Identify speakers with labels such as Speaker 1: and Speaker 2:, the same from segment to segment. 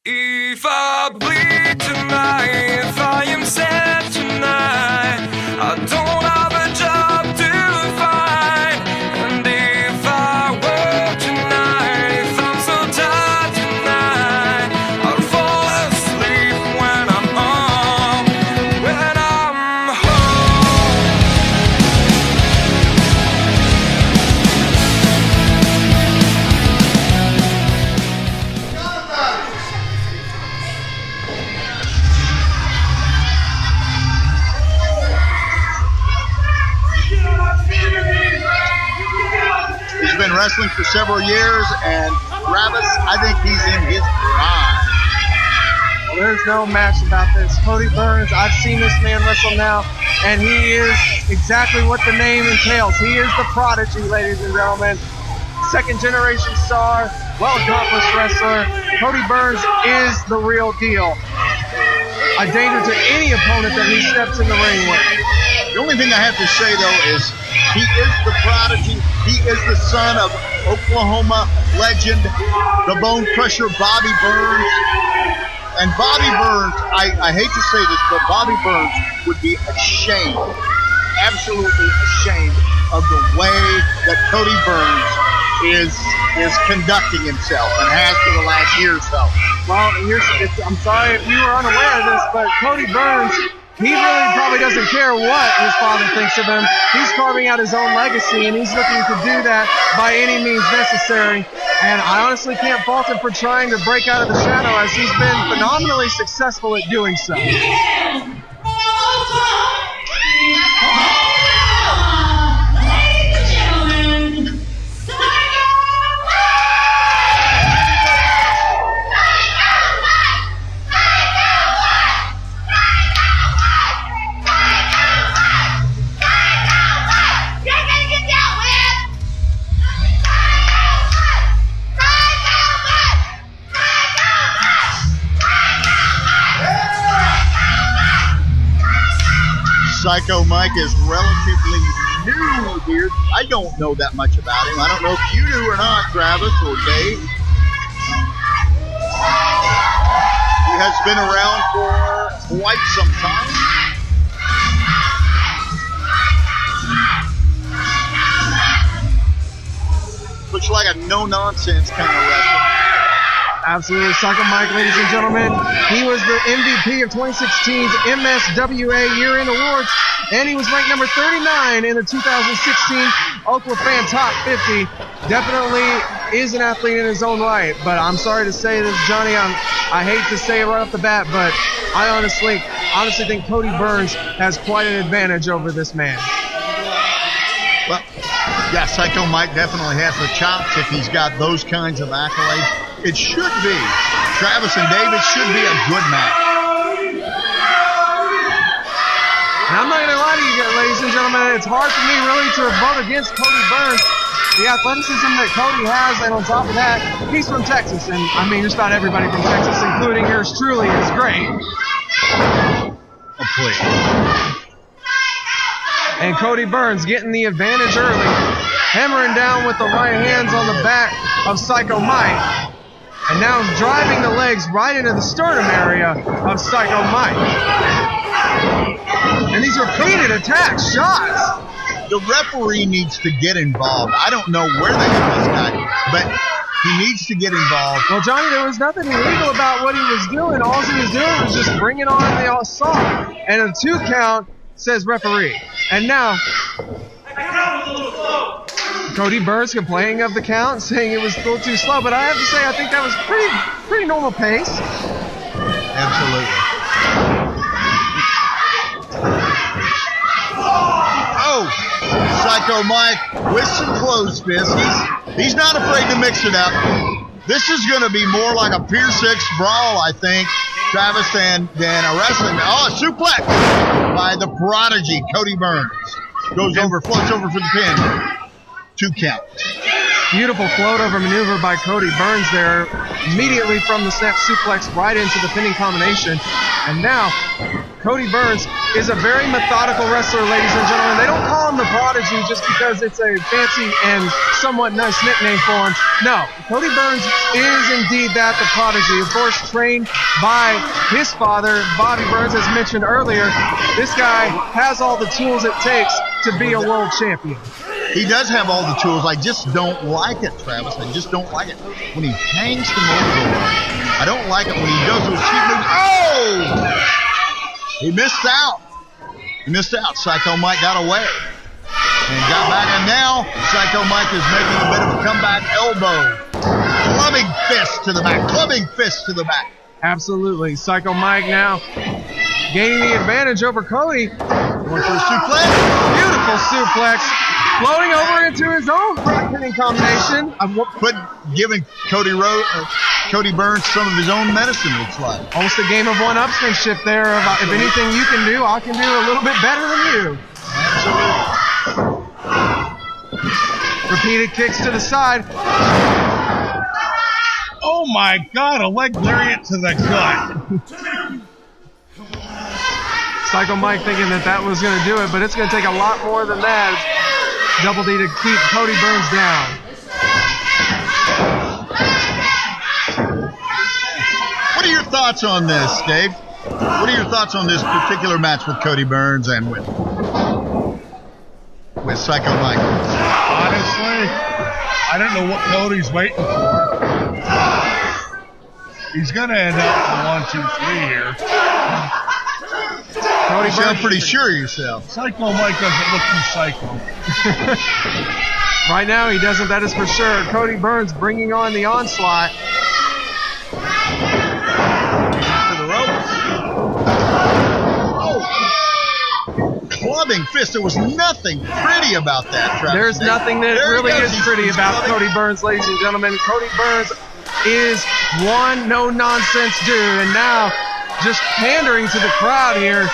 Speaker 1: If I bleed tonight, if I am sad tonight, I don't have a job to find. And if I work tonight, if I'm so tired tonight, I'll fall asleep when I'm home, when I'm home.
Speaker 2: He's been wrestling for several years, and Travis, I think he's in his prime.
Speaker 3: Well, there's no match about this. Cody Burns, I've seen this man wrestle now, and he is exactly what the name entails. He is the prodigy, ladies and gentlemen. Second generation star, well-accomplished wrestler. Cody Burns is the real deal. A danger to any opponent that he steps in the ring with.
Speaker 2: The only thing I have to say, though, is he is the prodigy. He is the son of Oklahoma legend, the Bonecrusher Bobby Burns. And Bobby Burns, I hate to say this, but Bobby Burns would be ashamed, absolutely ashamed of the way that Cody Burns is conducting himself and has for the last year or so.
Speaker 3: Well, I'm sorry if you were unaware of this, but Cody Burns, he really probably doesn't care what his father thinks of him. He's carving out his own legacy, and he's looking to do that by any means necessary. And I honestly can't fault him for trying to break out of the shadow, as he's been phenomenally successful at doing so.
Speaker 2: Psycho Mike is relatively new here. I don't know that much about him. I don't know if you do or not, Travis or Dave. He has been around for quite some time. Looks like a no-nonsense kind of wrestler.
Speaker 3: Absolutely. Psycho Mike, ladies and gentlemen, he was the MVP of 2016's MSWA Year-End Awards, and he was ranked number 39 in the 2016 Oklahoma Fan Top 50. Definitely is an athlete in his own right, but I'm sorry to say this, Johnny, I hate to say it right off the bat, but I honestly think Cody Burns has quite an advantage over this man.
Speaker 2: Well, yeah, Psycho Mike definitely has the chops if he's got those kinds of accolades. It should be. Travis and David should be a good match.
Speaker 3: And I'm not going to lie to you guys, ladies and gentlemen, it's hard for me really to vote against Cody Burns. The athleticism that Cody has, and on top of that, he's from Texas. And, I mean, just about everybody from Texas, including yours truly, is great.
Speaker 2: Oh, please. And
Speaker 3: Cody Burns getting the advantage early, hammering down with the right hands on the back of Psycho Mike. And now driving the legs right into the sternum area of Psycho Mike. And these repeated attacks, shots.
Speaker 2: The referee needs to get involved. I don't know where they got this guy, but he needs to get involved.
Speaker 3: Well, Johnny, there was nothing illegal about what he was doing. All he was doing was just bringing on the assault. And a 2 count says referee. And now Cody Burns complaining of the count, saying it was a little too slow, but I have to say I think that was pretty normal pace.
Speaker 2: Absolutely. Oh, Psycho Mike with some clothesfists. He's not afraid to mix it up. This is going to be more like a Pier 6 brawl, I think, Travis, than a wrestling. Oh, a suplex by the prodigy, Cody Burns. Goes over, floats over for the pin. 2 count.
Speaker 3: Beautiful float over maneuver by Cody Burns there. Immediately from the snap suplex right into the pinning combination. And now Cody Burns is a very methodical wrestler, ladies and gentlemen. They don't call him the Prodigy just because it's a fancy and somewhat nice nickname for him. No, Cody Burns is indeed that, the Prodigy. Of course, trained by his father, Bobby Burns, as mentioned earlier. This guy has all the tools it takes to be a world champion.
Speaker 2: He does have all the tools. I just don't like it, Travis. I just don't like it when he hangs him over the rope. I don't like it when he does those cheap moves. Oh! He missed out. He missed out. Psycho Mike got away and got back. And now Psycho Mike is making a bit of a comeback elbow. Clubbing fist to the back. Clubbing fist to the back.
Speaker 3: Absolutely. Psycho Mike now gaining the advantage over Cody.
Speaker 2: Going for a suplex.
Speaker 3: Beautiful suplex. Floating over into his own pinning combination.
Speaker 2: But giving Cody Burns some of his own medicine, looks like.
Speaker 3: Almost a game of one-upsmanship there. If anything you can do, I can do a little bit better than you.
Speaker 2: Absolutely.
Speaker 3: Repeated kicks to the side.
Speaker 4: Oh my God, a leg lariat to the gut.
Speaker 3: Psycho Mike thinking that was going to do it, but it's going to take a lot more than that. Double D to keep Cody Burns down.
Speaker 2: What are your thoughts on this, Dave? What are your thoughts on this particular match with Cody Burns and with Psycho Mike?
Speaker 4: Honestly, I don't know what Cody's waiting for. He's going to end up in 1, 2, 3 here.
Speaker 2: Cody Burns, you sound pretty sure of yourself.
Speaker 4: Psycho Mike doesn't look too psycho.
Speaker 3: Right now he doesn't, that is for sure. Cody Burns bringing on the onslaught.
Speaker 2: To the ropes. Oh! Clubbing fist. There was nothing pretty about that, Travis.
Speaker 3: There's nothing that really is pretty about Cody Burns, ladies and gentlemen. Cody Burns is one no-nonsense dude, and now just pandering to the crowd here.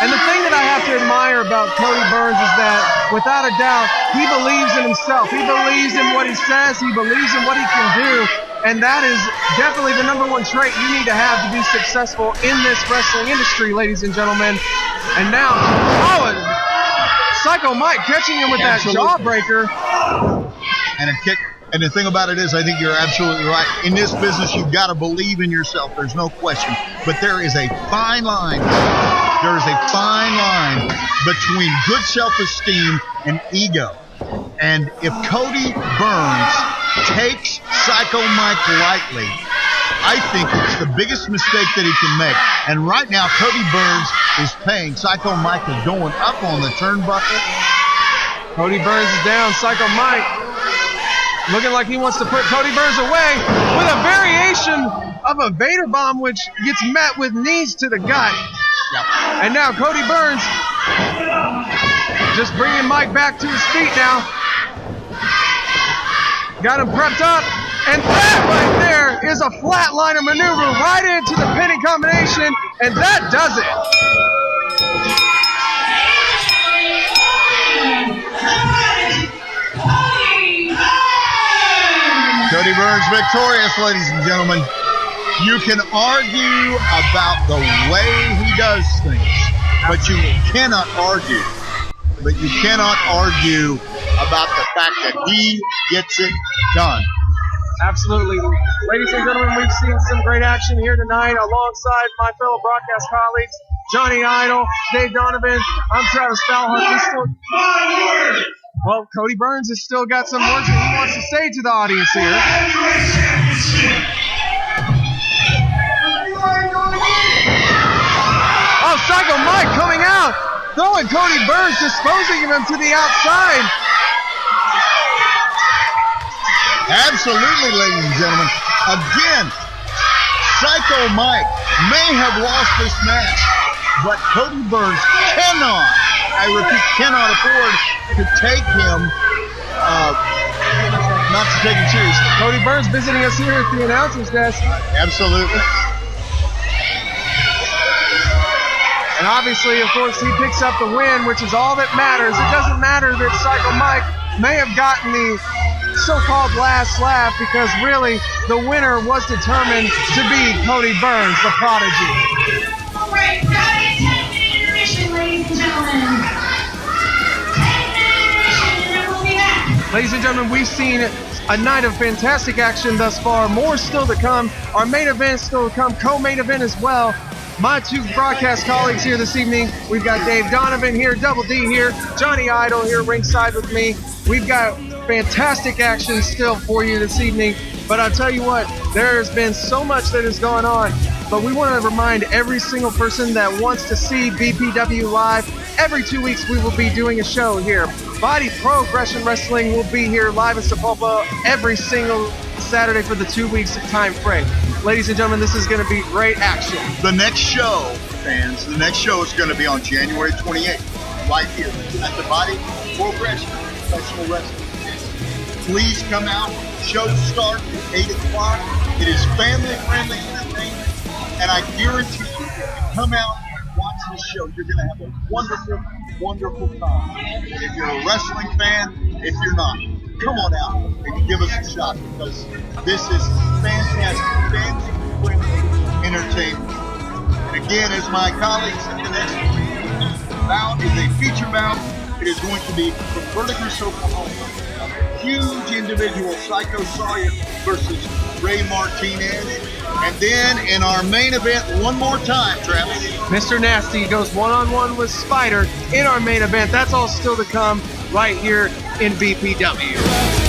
Speaker 3: And the thing that I have to admire about Cody Burns is that, without a doubt, he believes in himself. He believes in what he says. He believes in what he can do. And that is definitely the number one trait you need to have to be successful in this wrestling industry, ladies and gentlemen. And now, Psycho Mike catching him with that jawbreaker.
Speaker 2: And a kick. And the thing about it is, I think you're absolutely right. In this business, you've got to believe in yourself. There's no question. But there is a fine line. There is a fine line between good self-esteem and ego. And if Cody Burns takes Psycho Mike lightly, I think it's the biggest mistake that he can make. And right now, Cody Burns is paying. Psycho Mike is going up on the turnbuckle.
Speaker 3: Cody Burns is down. Psycho Mike looking like he wants to put Cody Burns away with a variation of a Vader bomb, which gets met with knees to the gut.
Speaker 2: Yep.
Speaker 3: And now Cody Burns just bringing Mike back to his feet now. Got him prepped up. And that right there is a flatliner maneuver right into the pinning combination. And that does it.
Speaker 2: Cody Burns victorious, ladies and gentlemen. You can argue about the way he does things, but you cannot argue. But you cannot argue about the fact that he gets it done.
Speaker 3: Absolutely. Ladies and gentlemen, we've seen some great action here tonight alongside my fellow broadcast colleagues, Johnny Idol, Dave Donovan. I'm Travis Falhart. Well, Cody Burns has still got some words that he wants to say to the audience here. Oh, Psycho Mike coming out, throwing Cody Burns, disposing of him to the outside.
Speaker 2: Absolutely, ladies and gentlemen. Again, Psycho Mike may have lost this match, but Cody Burns cannot, I repeat, cannot afford to take him, not to take him seriously.
Speaker 3: Cody Burns visiting us here at the announcer's desk.
Speaker 2: Absolutely.
Speaker 3: And obviously, of course, he picks up the win, which is all that matters. It doesn't matter that Psycho Mike may have gotten the so-called last laugh, because really the winner was determined to be Cody Burns, the Prodigy.
Speaker 5: break. Proud 10-minute intermission, ladies and gentlemen. 10-minute intermission, and then we'll be back.
Speaker 3: Ladies and gentlemen, we've seen a night of fantastic action thus far. More still to come. Our main event still to come. Co-main event as well. My two broadcast colleagues here this evening. We've got Dave Donovan here, Double D here, Johnny Idol here ringside with me. We've got fantastic action still for you this evening. But I'll tell you what, there's been so much that has gone on. But we want to remind every single person that wants to see BPW live, every 2 weeks we will be doing a show here. Body Progression Wrestling will be here live in Sapulpa every single Saturday for the 2 weeks time frame. Ladies and gentlemen, this is going to be great action.
Speaker 2: The next show, fans, the next show is going to be on January 28th, right here at the Body Progression Professional Wrestling. Please come out. Show starts at 8 o'clock. It is family-friendly entertainment, and I guarantee you, if you come out and watch this show, you're going to have a wonderful, wonderful time. If you're a wrestling fan, if you're not, come on out and give us a shot, because this is fantastic, family-friendly entertainment. And again, as my colleagues said, the next bout is a feature bout. It is going to be from Bonecrusher, Oklahoma. Huge individual, Psycho Sawyer versus Ray Martinez. And then in our main event, one more time, Travis.
Speaker 3: Mr. Nasty goes one-on-one with Spider in our main event. That's all still to come right here in BPW.